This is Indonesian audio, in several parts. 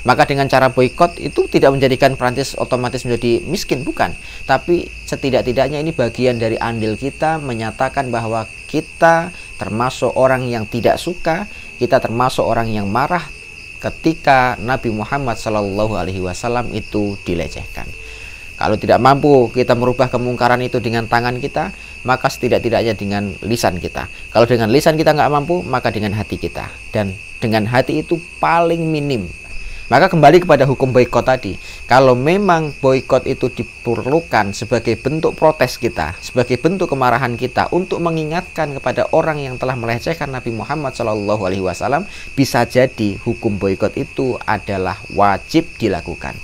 Maka dengan cara boikot itu tidak menjadikan Prancis otomatis menjadi miskin, bukan. Tapi setidak-tidaknya ini bagian dari andil kita menyatakan bahwa kita termasuk orang yang tidak suka, kita termasuk orang yang marah ketika Nabi Muhammad SAW itu dilecehkan. Kalau tidak mampu kita merubah kemungkaran itu dengan tangan kita, maka setidak-tidaknya dengan lisan kita. Kalau dengan lisan kita nggak mampu, maka dengan hati kita. Dan dengan hati itu paling minim. Maka kembali kepada hukum boikot tadi. Kalau memang boikot itu diperlukan sebagai bentuk protes kita, sebagai bentuk kemarahan kita untuk mengingatkan kepada orang yang telah melecehkan Nabi Muhammad SAW, bisa jadi hukum boikot itu adalah wajib dilakukan.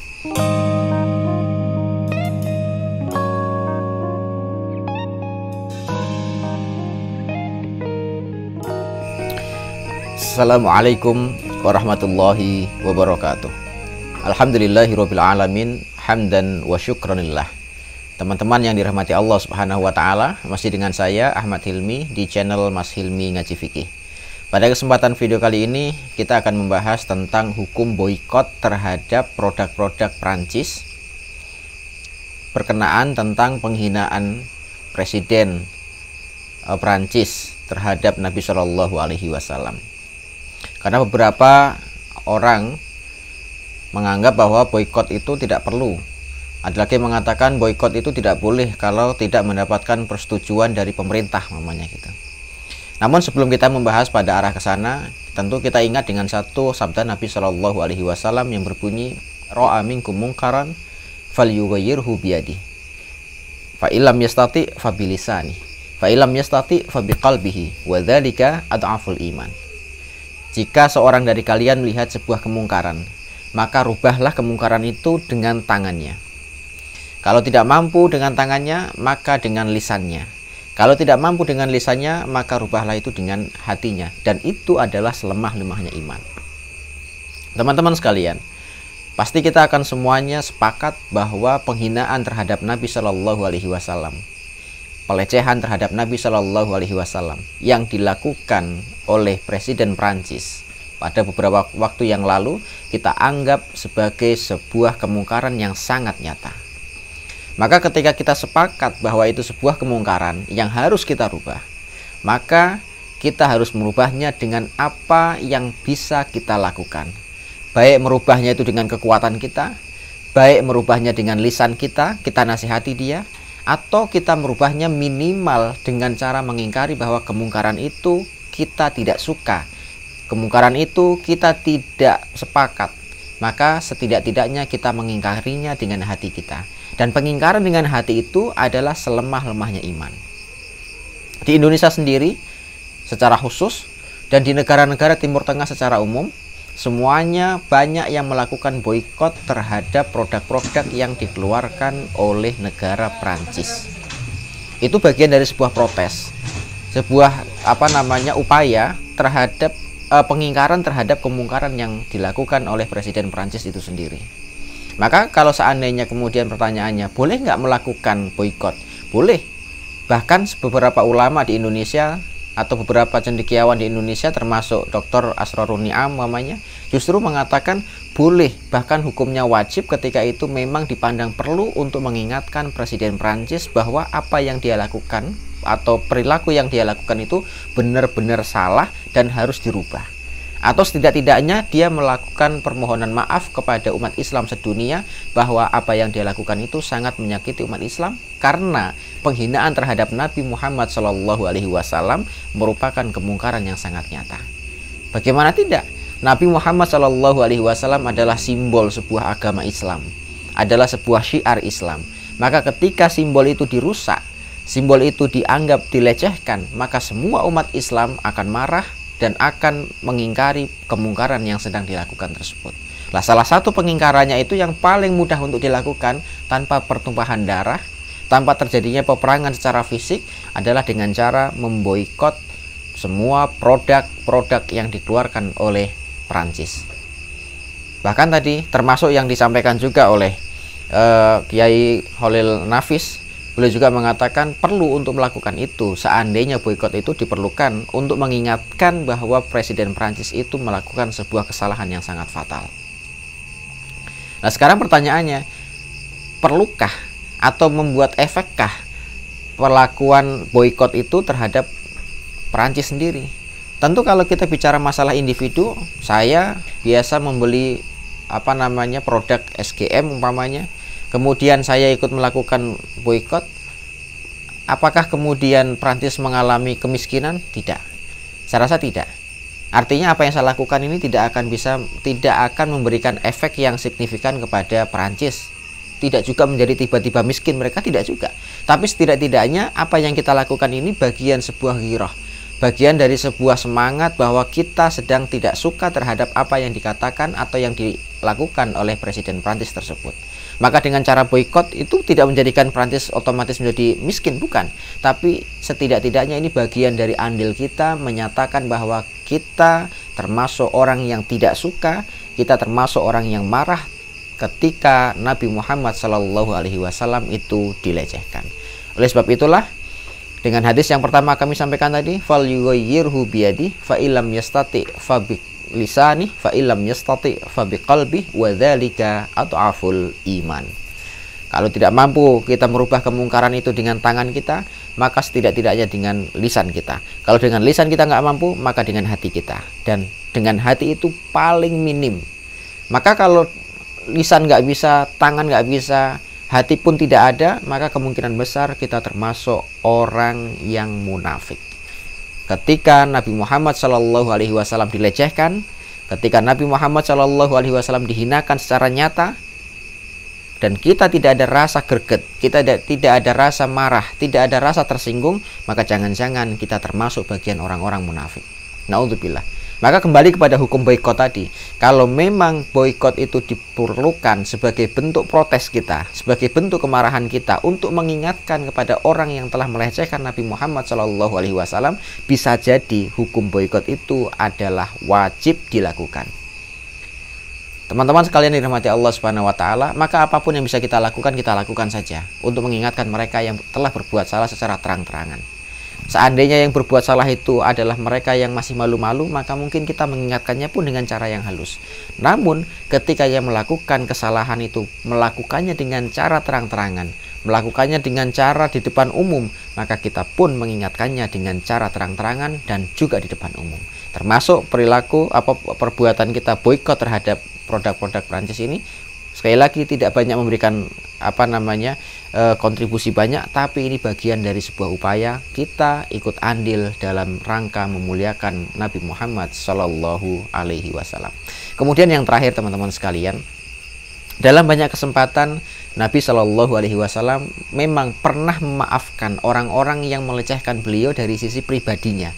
Assalamualaikum warahmatullahi wabarakatuh. Alhamdulillahirabbil alamin, hamdan wa syukranillah. Teman-teman yang dirahmati Allah Subhanahu wa taala, masih dengan saya Ahmad Hilmi di channel Mas Hilmi Ngaji Fikih. Pada kesempatan video kali ini kita akan membahas tentang hukum boikot terhadap produk-produk Prancis berkenaan tentang penghinaan Presiden Prancis terhadap Nabi Shallallahu Alaihi Wasallam. Karena beberapa orang menganggap bahwa boikot itu tidak perlu. Ada lagi yang mengatakan boikot itu tidak boleh kalau tidak mendapatkan persetujuan dari pemerintah, namanya gitu. Namun sebelum kita membahas pada arah ke sana, tentu kita ingat dengan satu sabda Nabi Shallallahu Alaihi Wasallam yang berbunyi, "Ra'a minkum munkaran falyughayyirhu biyadihi. Fa illam yastati fa bilisani. Fa illam yastati fa biqalbihi. Wa dzalika ad'aful iman." Jika seorang dari kalian melihat sebuah kemungkaran, maka rubahlah kemungkaran itu dengan tangannya. Kalau tidak mampu dengan tangannya, maka dengan lisannya. Kalau tidak mampu dengan lisannya, maka rubahlah itu dengan hatinya. Dan itu adalah selemah-lemahnya iman. Teman-teman sekalian, pasti kita akan semuanya sepakat bahwa penghinaan terhadap Nabi Shallallahu Alaihi Wasallam, pelecehan terhadap Nabi Shallallahu Alaihi Wasallam yang dilakukan oleh Presiden Prancis pada beberapa waktu yang lalu, kita anggap sebagai sebuah kemungkaran yang sangat nyata. Maka ketika kita sepakat bahwa itu sebuah kemungkaran yang harus kita rubah, maka kita harus merubahnya dengan apa yang bisa kita lakukan. Baik merubahnya itu dengan kekuatan kita, baik merubahnya dengan lisan kita nasihati dia, atau kita merubahnya minimal dengan cara mengingkari bahwa kemungkaran itu kita tidak suka, kemungkaran itu kita tidak sepakat. Maka setidak-tidaknya kita mengingkarinya dengan hati kita. Dan pengingkaran dengan hati itu adalah selemah-lemahnya iman. Di Indonesia sendiri secara khusus dan di negara-negara Timur Tengah secara umum, semuanya banyak yang melakukan boikot terhadap produk-produk yang dikeluarkan oleh negara Prancis. Itu bagian dari sebuah protes, sebuah upaya terhadap pengingkaran terhadap kemungkaran yang dilakukan oleh Presiden Prancis itu sendiri. Maka kalau seandainya kemudian pertanyaannya, boleh nggak melakukan boikot? Boleh. Bahkan beberapa ulama di Indonesia atau beberapa cendekiawan di Indonesia termasuk Dr. Asrorun Ni'am namanya, justru mengatakan boleh, bahkan hukumnya wajib ketika itu memang dipandang perlu untuk mengingatkan Presiden Prancis bahwa apa yang dia lakukan atau perilaku yang dia lakukan itu benar-benar salah dan harus dirubah. Atau setidak-tidaknya dia melakukan permohonan maaf kepada umat Islam sedunia bahwa apa yang dia lakukan itu sangat menyakiti umat Islam karena penghinaan terhadap Nabi Muhammad SAW merupakan kemungkaran yang sangat nyata. Bagaimana tidak? Nabi Muhammad SAW adalah simbol sebuah agama Islam, adalah sebuah syiar Islam. Maka ketika simbol itu dirusak, simbol itu dianggap dilecehkan, maka semua umat Islam akan marah dan akan mengingkari kemungkaran yang sedang dilakukan tersebut. Salah satu pengingkarannya itu yang paling mudah untuk dilakukan tanpa pertumpahan darah, tanpa terjadinya peperangan secara fisik, adalah dengan cara memboikot semua produk-produk yang dikeluarkan oleh Prancis. Bahkan tadi termasuk yang disampaikan juga oleh Kiai Holil Nafis, beliau juga mengatakan perlu untuk melakukan itu seandainya boikot itu diperlukan untuk mengingatkan bahwa Presiden Prancis itu melakukan sebuah kesalahan yang sangat fatal. Nah sekarang pertanyaannya, perlukah atau membuat efekkah perlakuan boykot itu terhadap Perancis sendiri? Tentu kalau kita bicara masalah individu, saya biasa membeli produk SGM umpamanya, kemudian saya ikut melakukan boykot, apakah kemudian Perancis mengalami kemiskinan? Tidak. Saya rasa tidak. Artinya apa yang saya lakukan ini tidak akan memberikan efek yang signifikan kepada Perancis. Tidak juga menjadi tiba-tiba miskin mereka, tidak juga. Tapi setidak-tidaknya apa yang kita lakukan ini bagian sebuah ghirah, bagian dari sebuah semangat bahwa kita sedang tidak suka terhadap apa yang dikatakan atau yang dilakukan oleh Presiden Prancis tersebut. Maka dengan cara boykot itu tidak menjadikan Prancis otomatis menjadi miskin, bukan. Tapi setidak-tidaknya ini bagian dari andil kita menyatakan bahwa kita termasuk orang yang tidak suka, kita termasuk orang yang marah ketika Nabi Muhammad SAW itu dilecehkan. Oleh sebab itulah, dengan hadis yang pertama kami sampaikan tadi, fal yughayyirhu biyadi fa illam yastati fa bi lisani fa illam yastati fa bi qalbi wa dzalika adhaful iman. Kalau tidak mampu kita merubah kemungkaran itu dengan tangan kita, maka setidak-tidaknya dengan lisan kita. Kalau dengan lisan kita nggak mampu, maka dengan hati kita. Dan dengan hati itu paling minim. Maka kalau lisan nggak bisa, tangan nggak bisa, hati pun tidak ada, maka kemungkinan besar kita termasuk orang yang munafik. Ketika Nabi Muhammad SAW dilecehkan, ketika Nabi Muhammad SAW dihinakan secara nyata, dan kita tidak ada rasa greget, kita tidak ada rasa marah, tidak ada rasa tersinggung, maka jangan-jangan kita termasuk bagian orang-orang munafik. Naudzubillah. Maka kembali kepada hukum boykot tadi. Kalau memang boykot itu diperlukan sebagai bentuk protes kita, sebagai bentuk kemarahan kita untuk mengingatkan kepada orang yang telah melecehkan Nabi Muhammad SAW, bisa jadi hukum boykot itu adalah wajib dilakukan. Teman-teman sekalian dirahmati Allah Subhanahu wa taala, maka apapun yang bisa kita lakukan saja untuk mengingatkan mereka yang telah berbuat salah secara terang-terangan. Seandainya yang berbuat salah itu adalah mereka yang masih malu-malu, maka mungkin kita mengingatkannya pun dengan cara yang halus. Namun ketika yang melakukan kesalahan itu melakukannya dengan cara terang-terangan, melakukannya dengan cara di depan umum, maka kita pun mengingatkannya dengan cara terang-terangan dan juga di depan umum. Termasuk perbuatan kita boykot terhadap produk-produk Prancis ini, sekali lagi tidak banyak memberikan kontribusi banyak, tapi ini bagian dari sebuah upaya kita ikut andil dalam rangka memuliakan Nabi Muhammad SAW. Kemudian yang terakhir teman-teman sekalian, dalam banyak kesempatan Nabi SAW memang pernah memaafkan orang-orang yang melecehkan beliau dari sisi pribadinya.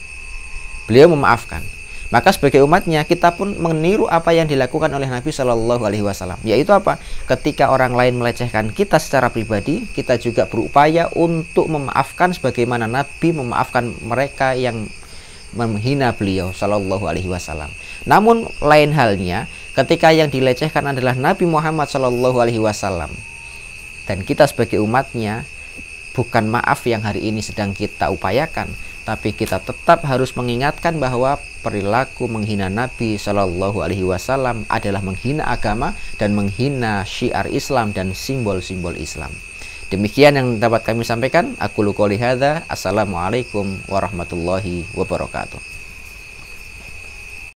Beliau memaafkan. Maka sebagai umatnya kita pun meniru apa yang dilakukan oleh Nabi SAW, yaitu apa? Ketika orang lain melecehkan kita secara pribadi, kita juga berupaya untuk memaafkan sebagaimana Nabi memaafkan mereka yang menghina beliau SAW. Namun lain halnya ketika yang dilecehkan adalah Nabi Muhammad SAW, dan kita sebagai umatnya, bukan maaf yang hari ini sedang kita upayakan, tapi kita tetap harus mengingatkan bahwa perilaku menghina Nabi SAW adalah menghina agama dan menghina syiar Islam dan simbol-simbol Islam. Demikian yang dapat kami sampaikan. Aku qouli hadza. Assalamualaikum warahmatullahi wabarakatuh.